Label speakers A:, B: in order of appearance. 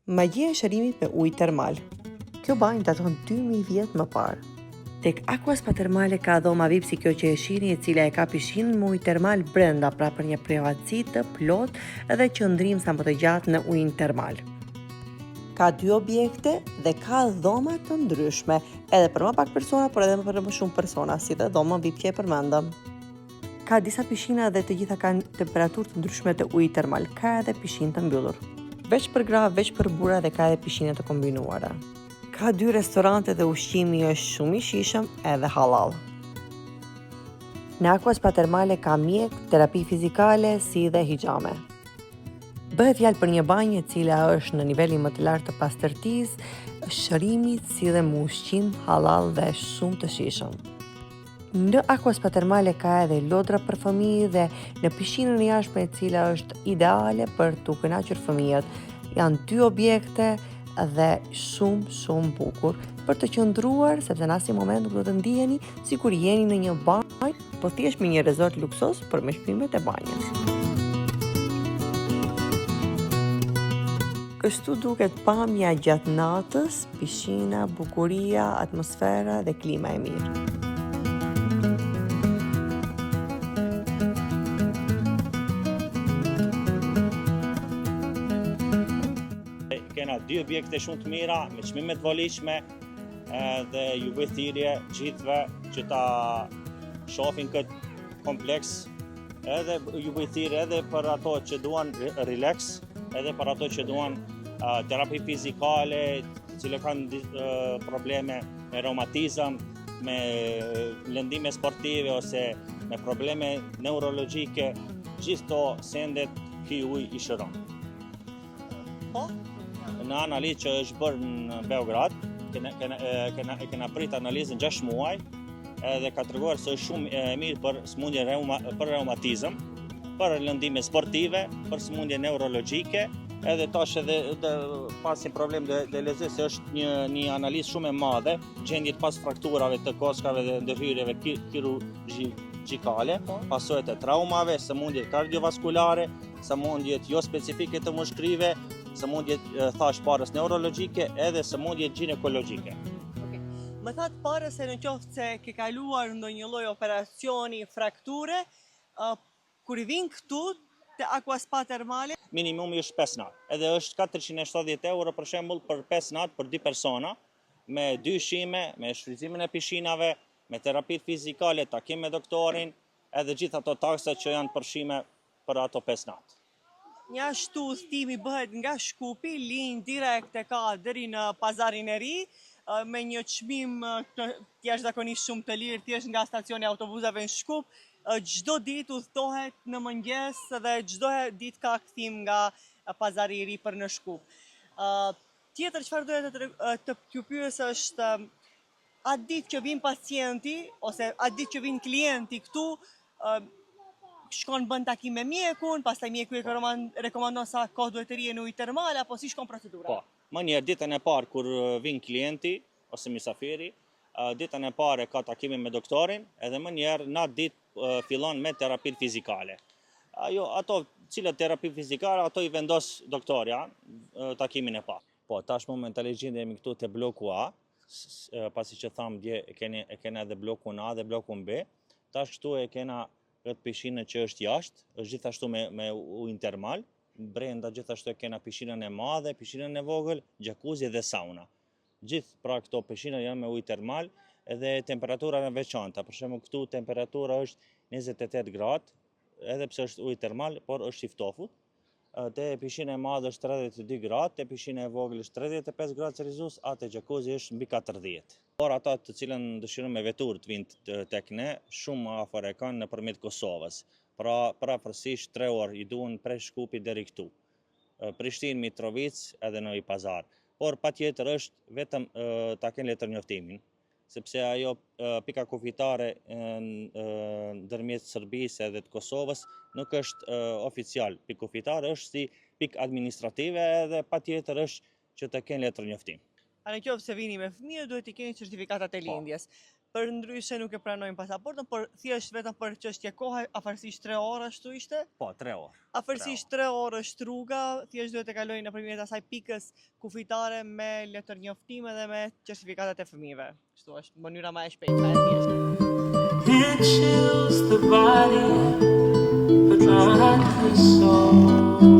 A: Magjia e shërimit me ujë termal. Kjo banjë daton 2000 vjet më parë. Tek Aqua Spa Termale ka dhoma VIP si kjo që e shihni, e cila e ka pishinën me ujë termal brenda, pra për një privatësi të plot dhe qëndrim sa më të gjatë në ujin termal. Ka 2 objekte dhe ka dhoma të ndryshme, edhe për më pak persona, por edhe për më shumë persona, si dhe dhoma VIP që e përmendëm. Ka disa pishina dhe të gjitha kanë temperaturë të ndryshme të ujit termal. Ka edhe pishinë të mbyllur. Veç për gra, veç për burra dhe ka edhe pishine të kombinuara. Ka 2 restorante dhe ushqimi është shumë i shijshëm edhe halal. Në Aqua Spa Termale ka mjek, terapi fizikale si dhe hijame. Bëhet fjalë për një banjë e cila është në nivelin më të lartë të pastërtisë, shërimit si dhe me ushqim halal dhe shumë të shijshëm. Në Aqua Spa Termale ka edhe lodra për fëmijë dhe në pishinën e jashtme, e cila është ideale për t'u kënaqur fëmijët. Janë 2 objekte dhe shumë bukur për të qëndruar, sepse në asnjë moment nuk do të ndiheni sikur jeni në një banjë, po thjesht me një resort luksos për me shpimet e banjës. Kështu duket pamja gjatë natës, pishina, bukuria, atmosfera dhe klima e mirë.
B: Kena 2 objekte shumë të mira, me çmime të volishme dhe ju bëj thirrje gjithëve që ta shohin këtë kompleks, edhe ju bëj thirrje edhe për ato që duan relax, edhe për ato që duan terapi fizikale, që kanë probleme me reumatizëm, me lëndime sportive ose me probleme neurologjike, gjithë to sendet ky ujë i shëron. Në analizë që është bërë në Beograd, kena prit analizën 6 muaj, edhe ka treguar se është shumë e mirë për sëmundje për reumatizëm, për lëndime sportive, për sëmundje neurologjike, edhe tash edhe pasi problem dhe lezë se është një analizë shumë e madhe, gjendjet pas frakturave të kockave dhe ndërhyrjeve kirurgjikale, pasojat e traumave, sëmundjet kardiovaskulare, sëmundjet jo specifike të mushkrive, sëmundjet thash parës neurologjike edhe sëmundjet ginekologjike.
A: Më thatë parës se në qoftë se ke kaluar ndonjë lloj operacioni, frakture, kur i vin këtu te Aqua Spa Termale,
B: minimumi është 5 natë. Edhe është 470 euro për shembull për 5 natë për 2 persona, me 2 ushqime, me shfrytëzimin e pishinave, me terapitë fizikale, takim me doktorin, edhe gjithë ato taksa që janë përfshime për ato 5 natë.
A: Një ashtu udhëtimi bëhet nga Shkupi, linjë direkt e ka deri në Pazarin e Ri, me një çmim jashtëzakonisht shumë të lirë, thjesht nga stacioni i autobusave në Shkup. Çdo ditë udhëtohet në mëngjes dhe çdo ditë ka kthim nga Pazari i Ri për në Shkup. Tjetër çfarë doja të t'ju pyes është, atë ditë që vin pacienti ose atë ditë që vin klienti këtu, shkon bën takim me mjekun, pastaj mjeku e rekomandon sa kohë duhet të rrihet në ujë termal, apo si shkon procedura?
B: Po, më njëherë ditën e parë kur vin klienti ose mysafiri, ditën e parë ka takimin me doktorin, edhe më njëherë natë ditë fillon me terapinë fizikale. Ato cilat terapi fizikale, ato i vendos doktorja takimin e parë. Po, tash momentalisht gjendemi këtu te bloku A, pasi që thamë dje e kena edhe blokun A dhe blokun B, tash këtu e kena këtë pishinë që është jashtë, është gjithashtu me ujin termal, brenda gjithashtu e kena pishinën e madhe, pishinën e vogël, jacuzzi dhe sauna. Gjithë pra këto pishinat janë me ujë termal edhe temperatura në veçanta. Për shembull këtu temperatura është 28 gradë, edhe pse është ujë termal, por është i ftofut. Te pishina e madhe është 32 gradë, te pishina e vogël është 35 gradë Celsius, atë jacuzzi është mbi 40. Por ata të cilën dëshirojnë me vetur të vinë tek ne, shumë afër e kanë nëpërmjet Kosovës. Pra praporësisht 3 orë i duan prej Shkupit deri këtu. Prishtinë, Mitrovic edhe Novi Pazar. Por patjetër është vetëm ta kenë letër njoftimin, sepse ajo pika kufitare ndërmjet Serbisë edhe të Kosovës nuk është oficial. Pikë kufitare është si pikë administrative edhe patjetër është që të kenë letër njoftim.
A: Në qoftë se vini me fëmijë, duhet të keni certifikatat e lindjes.
C: Për ndryshe nuk e pranojnë pasaportën, por thjesht vetëm për çështje kohe, afërsisht 3 orë ashtu ishte.
B: Po, 3 orë.
C: Afërsisht 3 orë është rruga, thjesht duhet të kalojnë nëpërmjet asaj pikës kufitare me letër njoftime dhe me certifikatat e fëmijëve. Kështu është mënyra më e shpejtë, më e thjeshtë.
D: It chills the body, but not the soul.